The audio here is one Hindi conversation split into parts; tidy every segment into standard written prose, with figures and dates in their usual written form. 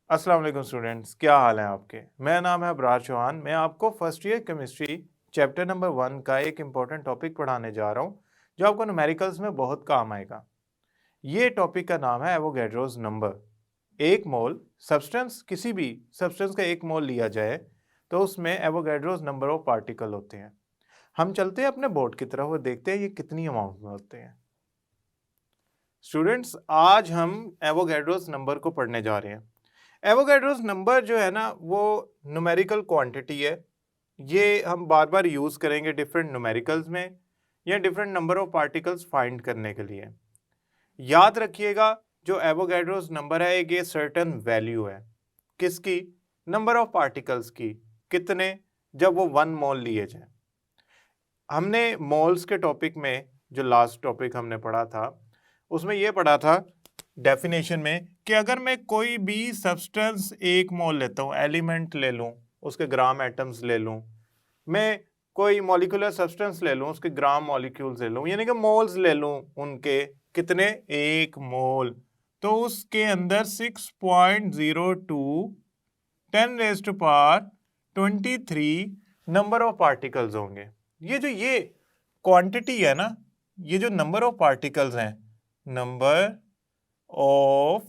अस्सलाम वालेकुम स्टूडेंट्स, क्या हाल है आपके। मेरा नाम है अबरार चौहान। मैं आपको first year chemistry chapter number 1 का एक इम्पॉर्टेंट टॉपिक पढ़ाने जा रहा हूँ जो आपको न्यूमेरिकल्स में बहुत काम आएगा। ये टॉपिक का नाम है एवोगैड्रोस नंबर। एक मोल सब्सटेंस, किसी भी सब्सटेंस का एक मोल लिया जाए तो उसमें एवोगैड्रोस नंबर ऑफ पार्टिकल होते हैं। हम चलते हैं अपने बोर्ड की तरफ और देखते हैं ये कितनी अमाउंट में होते हैं। स्टूडेंट्स, आज हम एवोगैड्रोस नंबर को पढ़ने जा रहे हैं। एवोगैड्रोस नंबर जो है ना वो न्यूमेरिकल क्वांटिटी है। ये हम बार बार यूज़ करेंगे डिफरेंट न्यूमेरिकल्स में या different number of particles find करने के लिए। याद रखिएगा, जो एवोगैड्रोस नंबर है एक ये सर्टेन वैल्यू है। किसकी? नंबर ऑफ पार्टिकल्स की। कितने? जब वो 1 मोल लिए जाए। हमने मोल्स के टॉपिक में, जो लास्ट टॉपिक हमने पढ़ा था उसमें ये पढ़ा था डेफिनेशन में कि अगर मैं कोई भी सब्सटेंस एक मोल लेता हूँ, एलिमेंट ले लूँ, उसके ग्राम एटम्स ले लूँ, मैं कोई मॉलिक्यूलर सब्सटेंस ले लूँ, उसके ग्राम मॉलिक्यूल्स ले लूँ, यानी कि मोल्स ले लूँ उनके, कितने? एक मोल, तो उसके अंदर 6.02 10⁻23 नंबर ऑफ पार्टिकल्स होंगे। ये क्वांटिटी है ना, ये जो नंबर ऑफ पार्टिकल्स हैं, नंबर ऑफ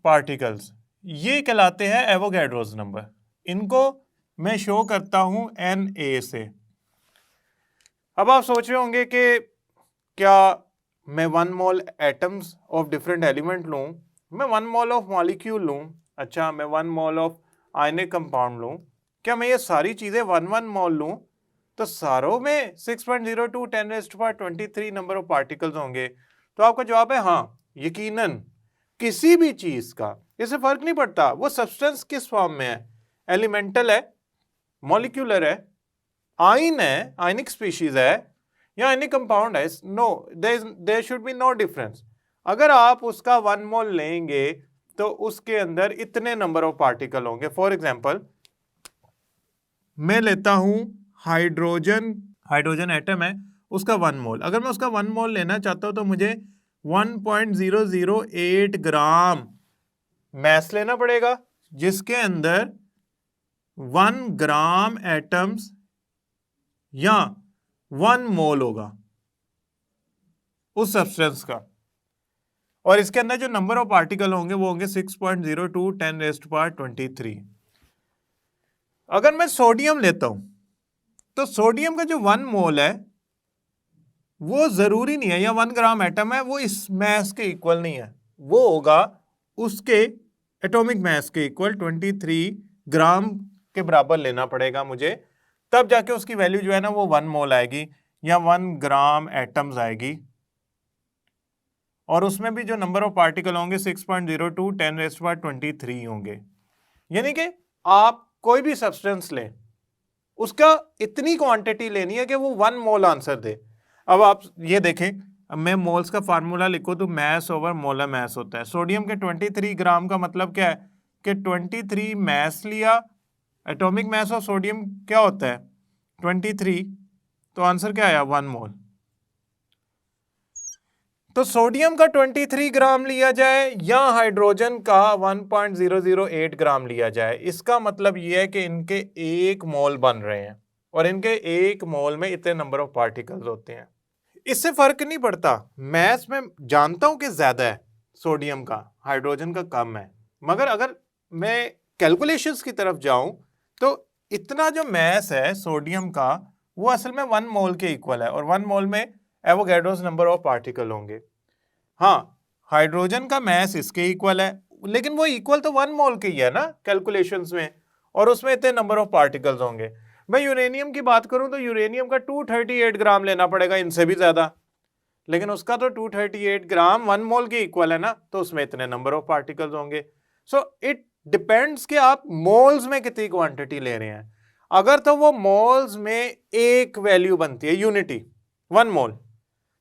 पार्टिकल्स, ये कहलाते हैं एवोगैड्रोस नंबर। इनको मैं शो करता हूं Na से। अब आप सोच रहे होंगे कि क्या मैं 1 मोल एटम्स ऑफ डिफरेंट एलिमेंट लूं, मैं 1 मोल ऑफ मॉलिक्यूल लूं, अच्छा मैं 1 मोल ऑफ आयनिक कंपाउंड लूं, क्या मैं ये सारी चीजें 1 मोल लूं तो सारों में 6.02 10⁻23 नंबर ऑफ पार्टिकल्स होंगे? तो आपका जवाब है हाँ, यकीनन। किसी भी चीज का इससे फर्क नहीं पड़ता वो सब्सटेंस किस फॉर्म में है, एलिमेंटल है, मॉलिक्यूलर है, आयन है, आयनिक स्पीशीज है या आयनिक कंपाउंड है, no, there should be no difference. अगर आप उसका 1 मोल लेंगे तो उसके अंदर इतने नंबर ऑफ पार्टिकल होंगे। फॉर एग्जाम्पल, मैं लेता हूं हाइड्रोजन एटम है, उसका 1 मोल। अगर मैं उसका 1 मोल लेना चाहता हूं तो मुझे 1.008 ग्राम मैस लेना पड़ेगा, जिसके अंदर 1 ग्राम एटम्स या 1 मोल होगा उस सब्सटेंस का। और इसके अंदर जो नंबर ऑफ पार्टिकल होंगे वो होंगे 6.02 10⁻23। अगर मैं सोडियम लेता हूं तो सोडियम का जो 1 मोल है वो जरूरी नहीं है, या 1 ग्राम एटम है, वो इस मैस के इक्वल नहीं है, वो होगा उसके एटॉमिक मैस के इक्वल 23 ग्राम के बराबर लेना पड़ेगा मुझे, तब जाके उसकी वैल्यू जो है ना वो 1 मोल आएगी या 1 ग्राम एटम्स आएगी। और उसमें भी जो नंबर ऑफ पार्टिकल होंगे 6.02 10⁻23 होंगे। यानी कि आप कोई भी सब्सटेंस लें, उसका इतनी क्वांटिटी लेनी है कि वो 1 मोल आंसर दे। अब आप ये देखें, अब मैं मोल्स का फार्मूला लिखूं तो मैस ओवर मोलर मैस होता है। सोडियम के 23 ग्राम का मतलब क्या है कि 23 मैस लिया, एटॉमिक मैस ऑफ सोडियम क्या होता है 23, तो आंसर क्या आया 1 मोल। तो सोडियम का 23 ग्राम लिया जाए या हाइड्रोजन का 1.008 ग्राम लिया जाए, इसका मतलब यह है कि इनके 1 मोल बन रहे हैं और इनके 1 मोल में इतने नंबर ऑफ पार्टिकल्स होते हैं। इससे फर्क नहीं पड़ता, मैथ्स में जानता हूं कि ज्यादा है सोडियम का, हाइड्रोजन का कम है, मगर अगर मैं कैलकुलेशंस की तरफ जाऊं तो इतना जो मैस है सोडियम का वो असल में 1 मोल के इक्वल है और 1 मोल में एवोगैड्रोस नंबर ऑफ पार्टिकल होंगे। हाँ, हाइड्रोजन का मैस इसके इक्वल है, लेकिन वो इक्वल तो 1 मोल के ही है ना कैलकुलेशंस में, और उसमें इतने नंबर ऑफ पार्टिकल्स होंगे। मैं यूरेनियम की बात करूं तो यूरेनियम का 238 ग्राम लेना पड़ेगा, इनसे भी ज्यादा, लेकिन उसका तो 238 ग्राम 1 मोल के इक्वल है ना, तो उसमें इतने नंबर ऑफ पार्टिकल्स होंगे। सो इट डिपेंड्स कि आप मोल्स में कितनी क्वांटिटी ले रहे हैं। अगर तो वो मोल्स में एक वैल्यू बनती है यूनिटी 1 मोल,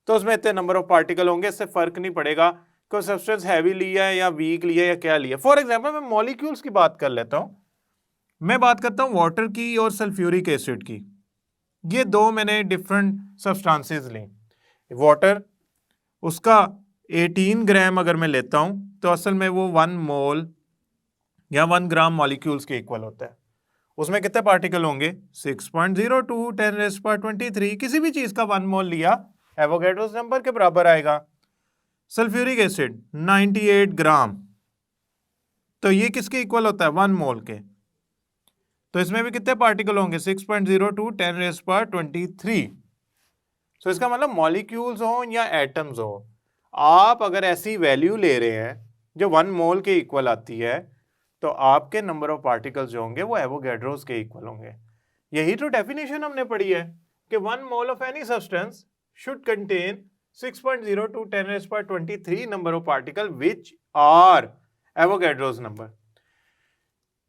तो उसमें इतने नंबर ऑफ पार्टिकल होंगे। इससे फर्क नहीं पड़ेगा कि सब्सटेंस हैवी लिया है या वीक लिया है या क्या लिया। फॉर एग्जांपल, मैं मॉलिक्यूल्स की बात कर लेता हूं। मैं बात करता हूं वाटर की और सल्फ्यूरिक एसिड की। ये दो मैंने डिफरेंट सब्सटेंसेस ली। वाटर, उसका 18 ग्राम अगर मैं लेता हूं तो असल में वो 1 मोल या 1 ग्राम मॉलिक्यूल्स के इक्वल होता है। उसमें कितने पार्टिकल होंगे? 6.02 10⁻23। किसी भी चीज का 1 मोल लिया एवोगैड्रोस नंबर के बराबर आएगा। सल्फ्यूरिक एसिड 98 ग्राम, तो ये किसके इक्वल होता है? 1 मोल के। तो इसमें भी कितने पार्टिकल होंगे? 6.02 10⁻23। तो इसका मतलब मॉलिक्यूल्स हो या एटम्स हो, आप अगर ऐसी वैल्यू ले रहे हैं जो 1 मोल के इक्वल आती है, तो आपके नंबर ऑफ पार्टिकल्स जो होंगे वो एवोगैड्रोस के इक्वल होंगे। यही तो डेफिनेशन हमने पढ़ी है कि 1 mole of any substance should contain 6.02 10⁻23 number of particle which are Avogadro's number.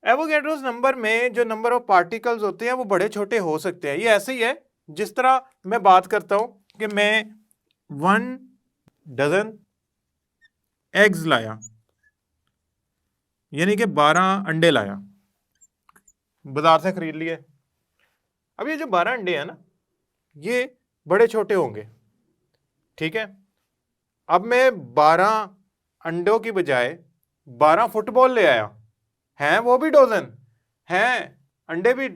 Avogadro's number में जो नंबर ऑफ पार्टिकल्स होते हैं वो बड़े छोटे हो सकते हैं। ये ऐसे ही है जिस तरह मैं बात करता हूं कि मैं 1 डजन एग्स लाया, यानी कि 12 अंडे लाया, बाजार से खरीद लिए। अब ये जो 12 अंडे हैं ना, ये बड़े छोटे होंगे, ठीक है। अब मैं 12 अंडों की बजाय 12 फुटबॉल ले आया, हैं वो भी डजन, हैं अंडे भी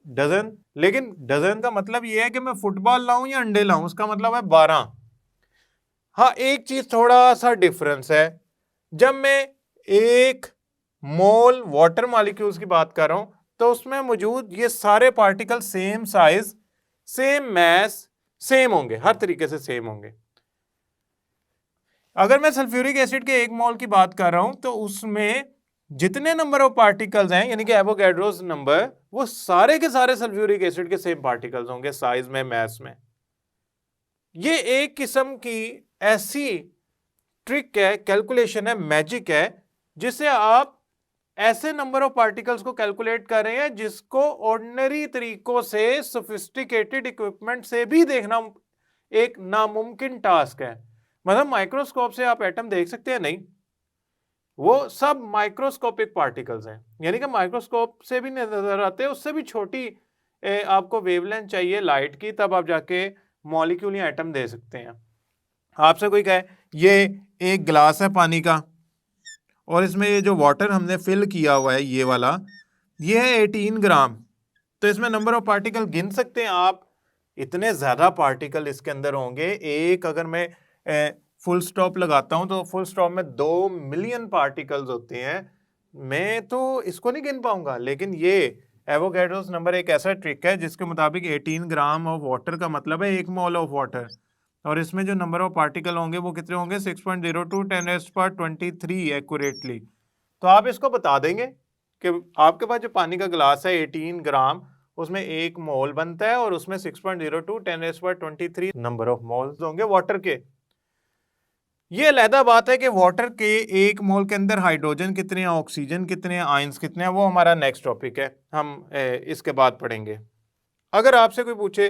डजन, लेकिन डजन का मतलब ये है कि मैं फुटबॉल लाऊं या अंडे लाऊं, उसका मतलब है 12। हाँ, एक चीज थोड़ा सा डिफरेंस है, जब मैं 1 मोल वाटर मॉलिक्यूल्स की बात कर रहा हूं तो उसमें मौजूद ये सारे particle same size, same mass, same होंगे, हर तरीके से सेम होंगे। अगर मैं सल्फ्यूरिक एसिड के 1 मोल की बात कर रहा हूं तो उसमें जितने नंबर ऑफ पार्टिकल्स हैं, यानी कि एवोगैड्रोस नंबर, वो सारे के सारे सल्फ्यूरिक एसिड के सेम पार्टिकल्स होंगे साइज में, मैस में। ये एक किस्म की ऐसी ट्रिक है, कैलकुलेशन है, मैजिक है, जिससे आप ऐसे नंबर ऑफ पार्टिकल्स को कैलकुलेट कर रहे हैं जिसको ऑर्डिनरी तरीकों से, सोफिस्टिकेटेड इक्विपमेंट से भी देखना एक नामुमकिन टास्क है। मतलब माइक्रोस्कोप से आप एटम देख सकते हैं? नहीं, वो सब माइक्रोस्कोपिक पार्टिकल्स हैं, यानी कि माइक्रोस्कोप से भी नजर आते हैं, उससे भी छोटी आपको वेवलेंथ चाहिए लाइट की, तब आप जाके मॉलिक्यूल या एटम दे सकते हैं। आपसे कोई कहे ये एक गिलास है पानी का और इसमें ये जो वाटर हमने फिल किया हुआ है ये वाला, ये है 18 ग्राम, तो इसमें नंबर ऑफ पार्टिकल गिन सकते हैं आप? इतने ज्यादा पार्टिकल इसके अंदर होंगे। एक अगर मैं फुल स्टॉप लगाता हूं तो फुल स्टॉप में 2 मिलियन पार्टिकल्स होते हैं, मैं तो इसको नहीं गिन पाऊंगा। लेकिन ये एवोगैड्रोस नंबर एक ऐसा ट्रिक है जिसके मुताबिक 18 ग्राम ऑफ वाटर का मतलब है 1 मोल ऑफ वाटर, और इसमें जो नंबर ऑफ पार्टिकल होंगे वो कितने होंगे? 6.02 10⁻23 एक्यूरेटली। तो आप इसको बता देंगे कि आपके पास जो पानी का गिलास है 18 ग्राम, उसमें 1 मोल बनता है और उसमें 6.02 10⁻23 नंबर ऑफ मोल्स होंगे वाटर के। ये अलहदा बात है कि वाटर के 1 मोल के अंदर हाइड्रोजन कितने हैं, ऑक्सीजन कितने हैं, आयंस कितने हैं, वो हमारा नेक्स्ट टॉपिक है, हम इसके बाद पढ़ेंगे। अगर आपसे कोई पूछे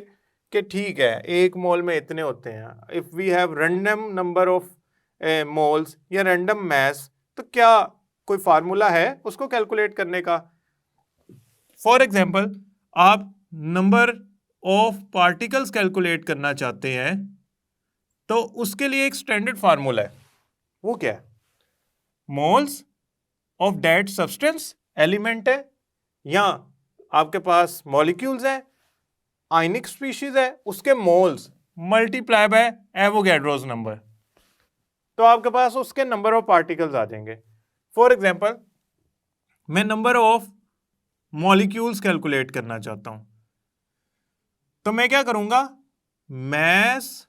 कि ठीक है 1 मोल में इतने होते हैं, if we have random number of moles या रैंडम मैस, तो क्या कोई फार्मूला है उसको कैलकुलेट करने का? फॉर एग्जाम्पल, आप नंबर ऑफ पार्टिकल्स कैलकुलेट करना चाहते हैं तो उसके लिए एक स्टैंडर्ड फार्मूला है। वो क्या है? Moles of that substance, element है, या आपके पास मॉलिक्यूल्स है, आयनिक स्पीशीज है, उसके moles multiply by Avogadro's number, तो आपके पास उसके नंबर ऑफ पार्टिकल्स आ जाएंगे। फॉर एग्जाम्पल, मैं नंबर ऑफ मॉलिक्यूल्स कैलकुलेट करना चाहता हूं तो मैं क्या करूंगा? मैस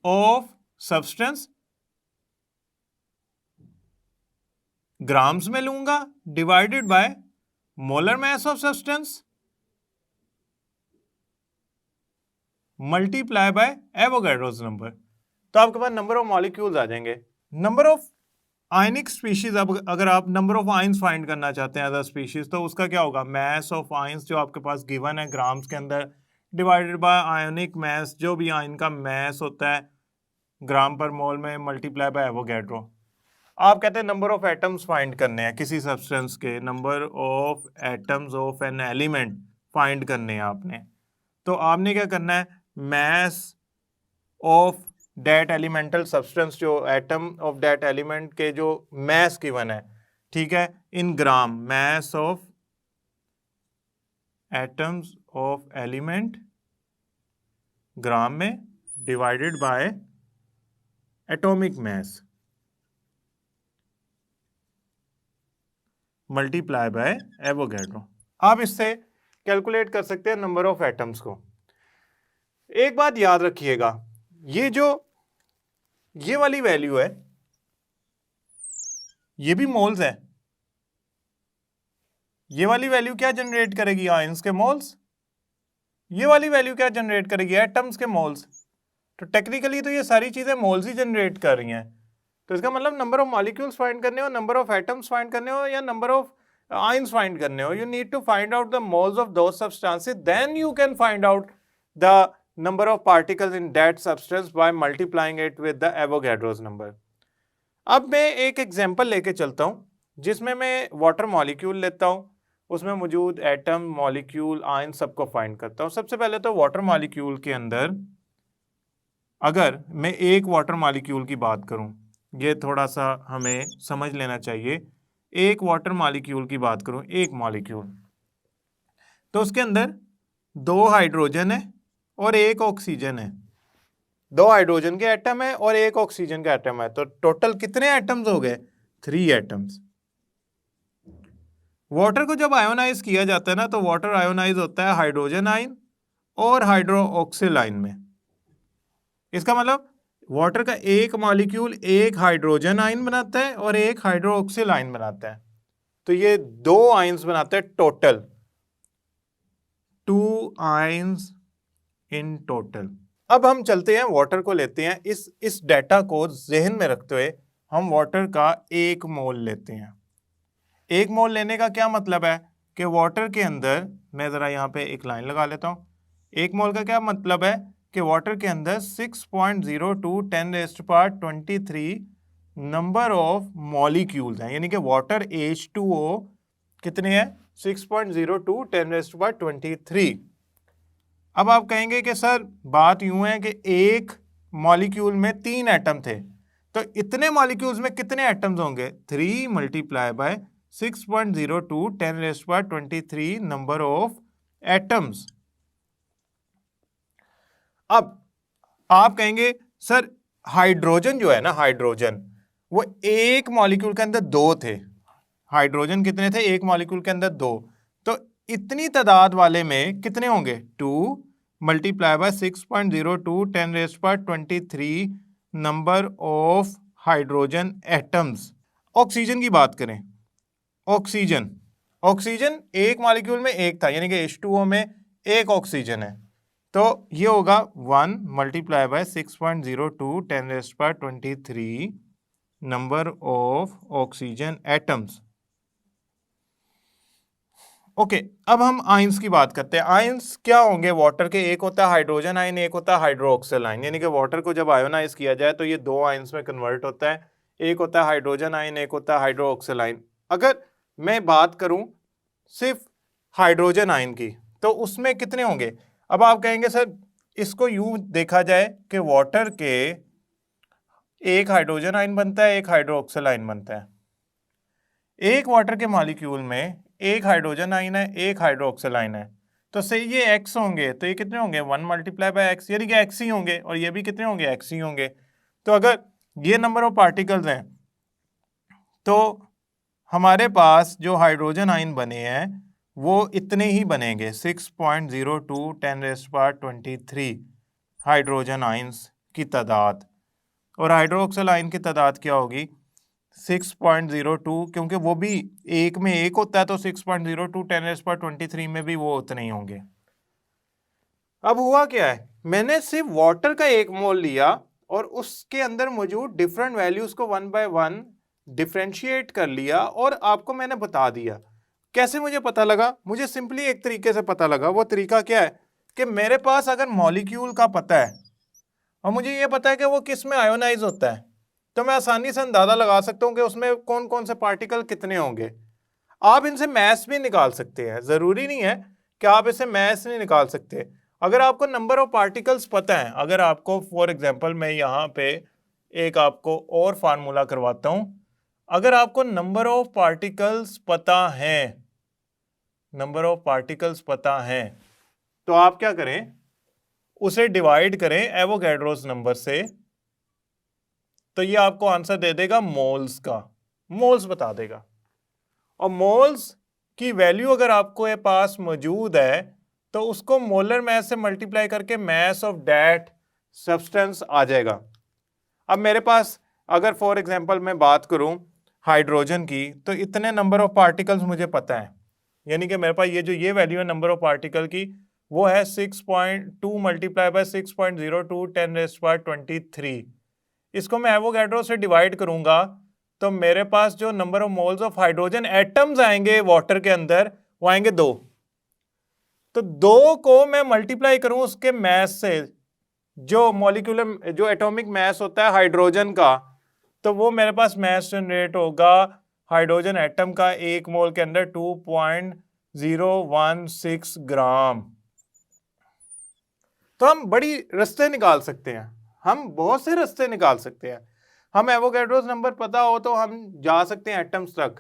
ऑफ सब्सटेंस ग्राम्स में लूंगा divided by molar mass of substance multiply by Avogadro's number, तो आपके पास नंबर ऑफ मॉलिक्यूल्स आ जाएंगे। नंबर ऑफ आयनिक स्पीशीज, अब अगर आप नंबर ऑफ आयंस फाइंड करना चाहते हैं अदर स्पीशीज, तो उसका क्या होगा? मैस ऑफ आयंस जो आपके पास गिवन है ग्राम्स के अंदर, डिवाइडेड बाय आयोनिक मैस, जो भी आयन का मैस होता है ग्राम पर मोल में, मल्टीप्लाई बाय एवोगैड्रो। आप कहते हैं नंबर ऑफ एटम्स फाइंड करने हैं किसी सब्सटेंस के, number of atoms of an element find करने हैं आपने, तो आपने क्या करना है? Mass of that elemental substance, जो एटम ऑफ दैट एलिमेंट के जो मैस गिवन है, ठीक है, इन ग्राम, mass of atoms of element ग्राम में divided by atomic mass multiply by Avogadro. आप इससे कैलकुलेट कर सकते हैं नंबर ऑफ एटम्स को। एक बात याद रखिएगा, ये वाली वैल्यू है, ये भी मोल्स है। ये वाली वैल्यू क्या जनरेट करेगी? आयंस के मोल्स। ये वाली वैल्यू क्या जनरेट करेगी? एटम्स के मोल्स। तो टेक्निकली तो ये सारी चीजें मोल्स ही जनरेट कर रही हैं। तो इसका मतलब नंबर ऑफ मॉलिक्यूल्स फाइंड करने हो, नंबर ऑफ एटम्स फाइंड करने हो, या नंबर ऑफ आयंस फाइंड करने हो, you need to find out the moles of those substances, then you can find out the number of particles in that substance by multiplying it with the Avogadro's number। अब मैं एक एग्जांपल लेके चलता हूं जिसमें मैं वाटर मॉलिक्यूल लेता हूं, उसमें मौजूद एटम, मॉलिक्यूल, आयन सबको फाइंड करता हूं। सबसे पहले तो वाटर मॉलिक्यूल के अंदर अगर मैं एक वाटर मॉलिक्यूल की बात करूं, ये थोड़ा सा हमें समझ लेना चाहिए। एक वाटर मॉलिक्यूल की बात करूं, एक मॉलिक्यूल, तो उसके अंदर 2 हाइड्रोजन है और 1 ऑक्सीजन है। 2 हाइड्रोजन के एटम है और 1 ऑक्सीजन का एटम है, तो टोटल कितने एटम्स हो गए? 3 एटम्स। वाटर को जब आयोनाइज किया जाता है ना, तो वाटर आयोनाइज होता है हाइड्रोजन आयन और हाइड्रोक्सिल आयन में। इसका मतलब वाटर का एक मॉलिक्यूल एक हाइड्रोजन आयन बनाता है और एक हाइड्रोक्सिल आयन बनाता है, तो ये 2 आयन्स बनाते हैं टोटल, 2 आयन्स इन टोटल। अब हम चलते हैं, वाटर को लेते हैं, इस डाटा को जहन में रखते हुए हम वाटर का 1 मोल लेते हैं। 1 मोल लेने का क्या मतलब है कि वाटर के अंदर, मैं जरा यहाँ पे एक लाइन लगा लेता हूँ। 1 मोल का क्या मतलब है कि वाटर के अंदर 6.02 10⁻23 नंबर ऑफ मॉलिक्यूल्स हैं, यानी कि वाटर H2O कितने हैं? 6.02 10⁻23। अब आप कहेंगे कि सर बात यूं है कि एक मॉलिक्यूल में 3 एटम थे, तो इतने मॉलिक्यूल्स में कितने एटम्स होंगे? 3 multiply by 6.02 10⁻23 number of atoms. अब आप कहेंगे सर हाइड्रोजन जो है ना, हाइड्रोजन वो एक मॉलिक्यूल के अंदर 2 थे। हाइड्रोजन कितने थे? एक मॉलिक्यूल के अंदर 2, तो इतनी तादाद वाले में कितने होंगे? 2 multiply by 6.02 10⁻23 number of hydrogen atoms. Oxygen की बात करें, ऑक्सीजन एक मॉलिक्यूल में एक था, यानी कि H2O में एक ऑक्सीजन है, तो ये होगा 1 multiply by 6.02 10⁻23 number of oxygen atoms. Okay, अब हम आयंस की बात करते हैं। आयंस क्या होंगे वाटर के? एक होता है हाइड्रोजन आयन, एक होता है हाइड्रोक्सिल आयन, यानी कि वाटर को जब आयोनाइज किया जाए तो ये 2 आयंस में कन्वर्ट होता है। एक होता है हाइड्रोजन आयन, एक होता है हाइड्रोक्सिल आयन। अगर मैं बात करूं सिर्फ हाइड्रोजन आयन की, तो उसमें कितने होंगे? अब आप कहेंगे सर इसको यूं देखा जाए कि वाटर के एक हाइड्रोजन आयन बनता है, एक हाइड्रोक्सिल आयन बनता है। एक वाटर के मॉलिक्यूल में एक हाइड्रोजन आयन है, एक हाइड्रोक्सिल आयन है, तो से ये x होंगे, तो ये कितने होंगे? 1 मल्टीप्लाई बाय x, यानी कि x ही होंगे, और ये भी कितने होंगे? x ही होंगे। तो अगर ये नंबर ऑफ पार्टिकल्स हैं, तो हमारे पास जो हाइड्रोजन आयन बने हैं वो इतने ही बनेंगे, 6.02 10⁻23 हाइड्रोजन आयंस की तादाद। और हाइड्रोक्सिल आयन की तादाद क्या होगी? 6.02, क्योंकि वो भी एक में एक होता है, तो 6.02 10⁻23 में भी वो उतने ही होंगे। अब हुआ क्या है, मैंने सिर्फ वाटर का 1 मोल लिया और उसके अंदर मौजूद डिफरेंट वैल्यूज को 1 बाय 1 डिफरेंशिएट कर लिया और आपको मैंने बता दिया। कैसे मुझे पता लगा? मुझे सिंपली एक तरीके से पता लगा। वो तरीका क्या है कि मेरे पास अगर मॉलिक्यूल का पता है और मुझे ये पता है कि वो किस में आयोनाइज होता है, तो मैं आसानी से अंदाजा लगा सकता हूं कि उसमें कौन कौन से पार्टिकल कितने होंगे। आप इनसे मैस भी निकाल सकते हैं, जरूरी नहीं है कि आप इसे मैस नहीं निकाल सकते। अगर आपको नंबर ऑफ पार्टिकल्स पता है, अगर आपको फॉर एग्जांपल मैं यहाँ पे एक आपको और फार्मूला करवाता हूँ, अगर आपको नंबर ऑफ पार्टिकल्स पता है, नंबर ऑफ पार्टिकल्स पता है, तो आप क्या करें, उसे डिवाइड करें एवोगैड्रोस नंबर से, तो ये आपको आंसर दे देगा मोल्स का, मोल्स बता देगा। और मोल्स की वैल्यू अगर आपको ये पास मौजूद है तो उसको मोलर मैस से मल्टीप्लाई करके मैस ऑफ दैट सब्सटेंस आ जाएगा। अब मेरे पास अगर फॉर एग्जांपल मैं बात करूं हाइड्रोजन की, तो इतने नंबर ऑफ पार्टिकल्स मुझे पता है, यानी कि मेरे पास ये वैल्यू है नंबर ऑफ पार्टिकल की, वो है 6.2 मल्टीप्लाई बाय 6.02 10⁻23। इसको मैं एवोगैड्रो से डिवाइड करूंगा तो मेरे पास जो number of moles of hydrogen atoms आएंगे वाटर के अंदर वो आएंगे 2। तो 2 को मैं मल्टीप्लाई करूं उसके मैस से, जो मॉलिक्यूलर जो एटॉमिक मैस होता है हाइड्रोजन का, तो वो मेरे पास मैस जनरेट होगा हाइड्रोजन एटम का 1 मोल के अंदर 2.016 ग्राम। तो हम बड़ी रास्ते निकाल सकते हैं, हम बहुत से रास्ते निकाल सकते हैं। हम एवोगैड्रोस नंबर पता हो तो हम जा सकते हैं एटम्स तक,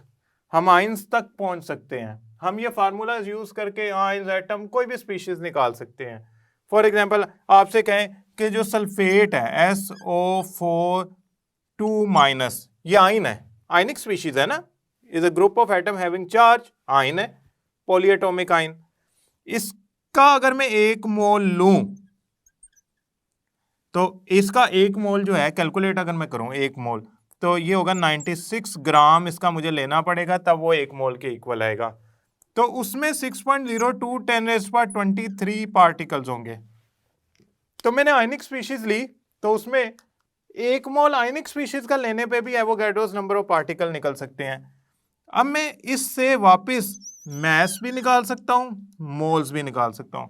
हम आइंस तक पहुंच सकते हैं, हम ये फार्मूला यूज करके आइंस एटम कोई भी स्पीशीज निकाल सकते हैं। फॉर एग्जांपल आपसे कहें कि जो सल्फेट है SO4 ये आइन है, आइनिक स्पीशीज है ना, is a group of atom having charge, आइन है, पॉलीएटॉमिक आइन। इसका अगर मैं 1 मोल लूं तो इसका 1 मोल जो है कैलकुलेट अगर मैं करूं 1 मोल, तो ये होगा 96 ग्राम, इसका मुझे लेना पड़ेगा तब वो 1 मोल के इक्वल आएगा। तो उसमें 6.02 10⁻23 पार्टिकल्स होंगे। तो मैंने आयनिक स्पीशीज ली तो उसमें 1 मोल आयनिक स्पीशीज का लेने पे भी एवोगैड्रोस नंबर ऑफ पार्टिकल निकल सकते हैं। अब मैं इससे वापस मैस भी निकाल सकता हूं, मोल्स भी निकाल सकता हूं।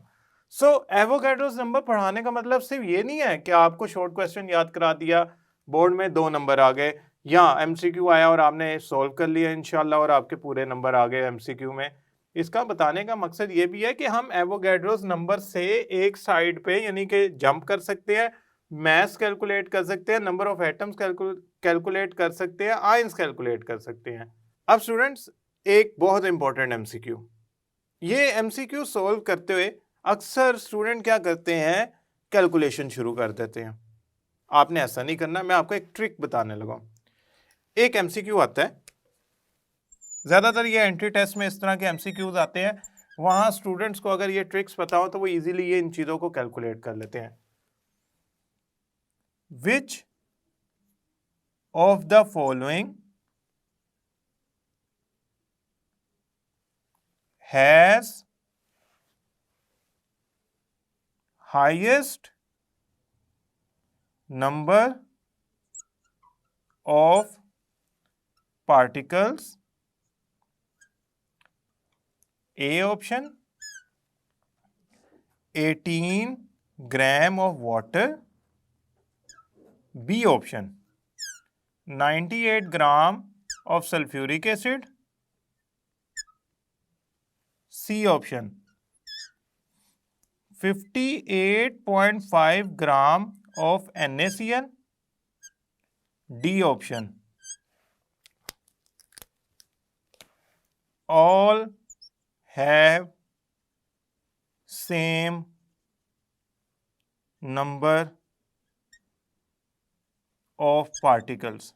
सो एवोगैड्रोस नंबर पढ़ाने का मतलब सिर्फ ये नहीं है कि आपको शॉर्ट क्वेश्चन याद करा दिया, बोर्ड में 2 नंबर आ गए, या एमसीक्यू आया और आपने सॉल्व कर लिया इंशाल्लाह और आपके पूरे नंबर आ गए एमसीक्यू में। इसका बताने का मकसद ये भी है कि हम एवोगैड्रोस नंबर से एक साइड पे यानी कि जंप कर सकते हैं, मैस कैलकुलेट कर सकते हैं, नंबर ऑफ एटम्स कैलकुलेट कर सकते हैं, आयंस कैलकुलेट कर सकते हैं। अब स्टूडेंट्स एक बहुत इंपॉर्टेंट एमसीक्यू, ये एमसीक्यू सॉल्व करते हुए अक्सर स्टूडेंट क्या करते हैं, कैलकुलेशन शुरू कर देते हैं। आपने ऐसा नहीं करना, मैं आपको एक ट्रिक बताने लगा। एक एमसीक्यू आता है, ज्यादातर ये एंट्री टेस्ट में इस तरह के एमसीक्यूज आते हैं, वहां स्टूडेंट्स को अगर ये ट्रिक्स पता हो तो वो इजीली ये इन चीजों को कैलकुलेट कर लेते हैं। Which of the following has highest number of particles? A option 18 gram of water, B option 98 gram of sulfuric acid, C option 58.5 gram of NaCl, D option all have same number of particles।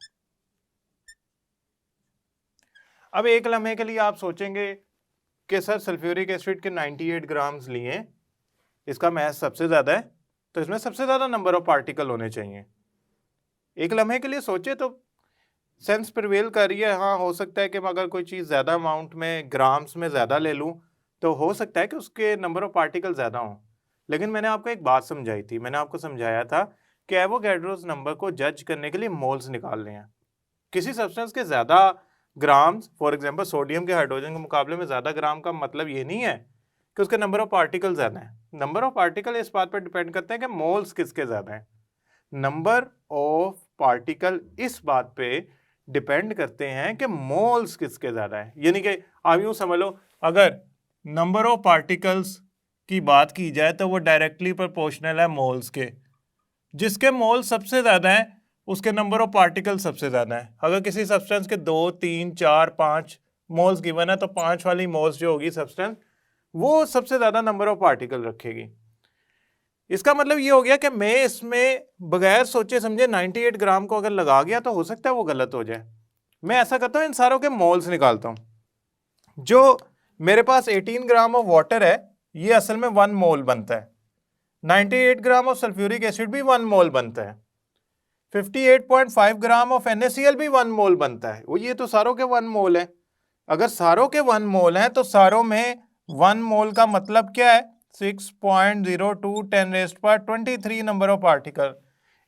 अब एक लम्हे के लिए आप सोचेंगे कि सर सल्फ्यूरिक एसिड के 98 ग्राम्स लिए, इसका मैस सबसे ज्यादा है तो इसमें सबसे ज्यादा नंबर ऑफ पार्टिकल होने चाहिए। एक लम्हे के लिए सोचे तो सेंस प्रिवेल कर रही है, हाँ हो सकता है कि मैं अगर कोई चीज़ ज़्यादा अमाउंट में ग्राम्स में ज़्यादा ले लूँ तो हो सकता है कि उसके नंबर ऑफ पार्टिकल ज़्यादा हों। लेकिन मैंने आपको एक बात समझाई थी, मैंने आपको समझाया था कि एवोगैड्रोस नंबर को जज करने के लिए मोल्स निकालने हैं। किसी सब्सटेंस के ज़्यादा ग्राम्स, फॉर एग्जाम्पल सोडियम के हाइड्रोजन के मुकाबले में ज़्यादा ग्राम का मतलब ये नहीं है कि उसके नंबर ऑफ पार्टिकल ज़्यादा है। नंबर ऑफ पार्टिकल इस बात पर डिपेंड करते हैं कि मोल्स किसके ज़्यादा हैं। नंबर ऑफ पार्टिकल इस बात पे डिपेंड करते हैं कि मोल्स किसके ज्यादा है। यानी कि आप यूं समझ लो, अगर नंबर ऑफ पार्टिकल्स की बात की जाए तो वो डायरेक्टली प्रोपोर्शनल है मोल्स के। जिसके मोल सबसे ज्यादा है उसके नंबर ऑफ पार्टिकल सबसे ज़्यादा है। अगर किसी सब्सटेंस के 2, 3, 4, 5 मोल्स गिवन है तो 5 वाली मोल्स जो होगी सब्सटेंस वो सबसे ज़्यादा नंबर ऑफ पार्टिकल रखेगी। इसका मतलब ये हो गया कि मैं इसमें बगैर सोचे समझे 98 ग्राम को अगर लगा गया तो हो सकता है वो गलत हो जाए। मैं ऐसा करता हूँ, इन सारों के मोल्स निकालता हूँ। जो मेरे पास 18 ग्राम ऑफ वाटर है ये असल में 1 मोल बनता है। 98 ग्राम ऑफ सल्फ्यूरिक एसिड भी 1 मोल बनता है। 58.5 ग्राम ऑफ NaCl भी 1 मोल बनता है। वो ये तो सारों के 1 मोल है। अगर सारों के 1 मोल हैं तो सारों में 1 मोल का मतलब क्या है? 6.02 10⁻23 नंबर ऑफ पार्टिकल।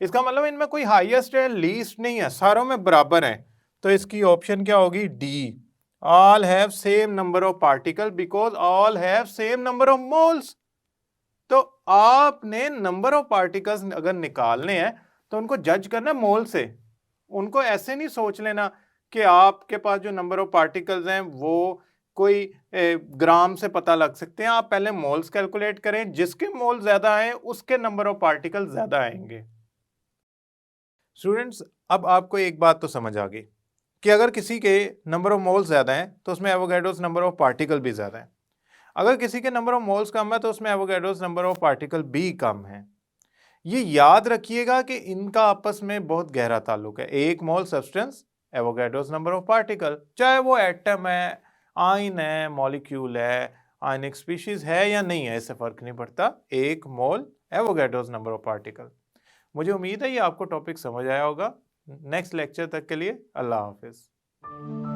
इसका मतलब इनमें कोई हाईएस्ट है लीस्ट नहीं है, सारों में बराबर है। तो इसकी ऑप्शन क्या होगी? D, all have same number of particle because all have same number of moles. तो आपने नंबर ऑफ पार्टिकल्स अगर निकालने हैं तो उनको जज करना मोल से। उनको ऐसे नहीं सोच लेना कि आपके पास जो नंबर ऑफ पार्टिकल्स हैं वो कोई ग्राम से पता लग सकते हैं। आप पहले मोल्स कैलकुलेट करें, जिसके मोल ज्यादा आए उसके नंबर ऑफ पार्टिकल ज्यादा आएंगे। स्टूडेंट्स, अब आपको एक बात तो समझ आ गई कि अगर किसी के नंबर ऑफ मोल्स ज्यादा हैं तो उसमें एवोगैड्रोस नंबर ऑफ पार्टिकल भी ज्यादा है। अगर किसी के नंबर ऑफ मोल्स कम है तो उसमें एवोगैड्रोस नंबर ऑफ पार्टिकल भी कम है। ये याद रखिएगा कि इनका आपस में बहुत गहरा ताल्लुक है। एक mole substance, Avogadro's number of particle, चाहे वो एटम है, आयन है, मॉलिक्यूल है, आयनिक स्पीशीज है या नहीं है, इससे फर्क नहीं पड़ता। एक मोल एवोगैड्रोस नंबर ऑफ पार्टिकल। मुझे उम्मीद है ये आपको टॉपिक समझ आया होगा। नेक्स्ट लेक्चर तक के लिए अल्लाह हाफिज।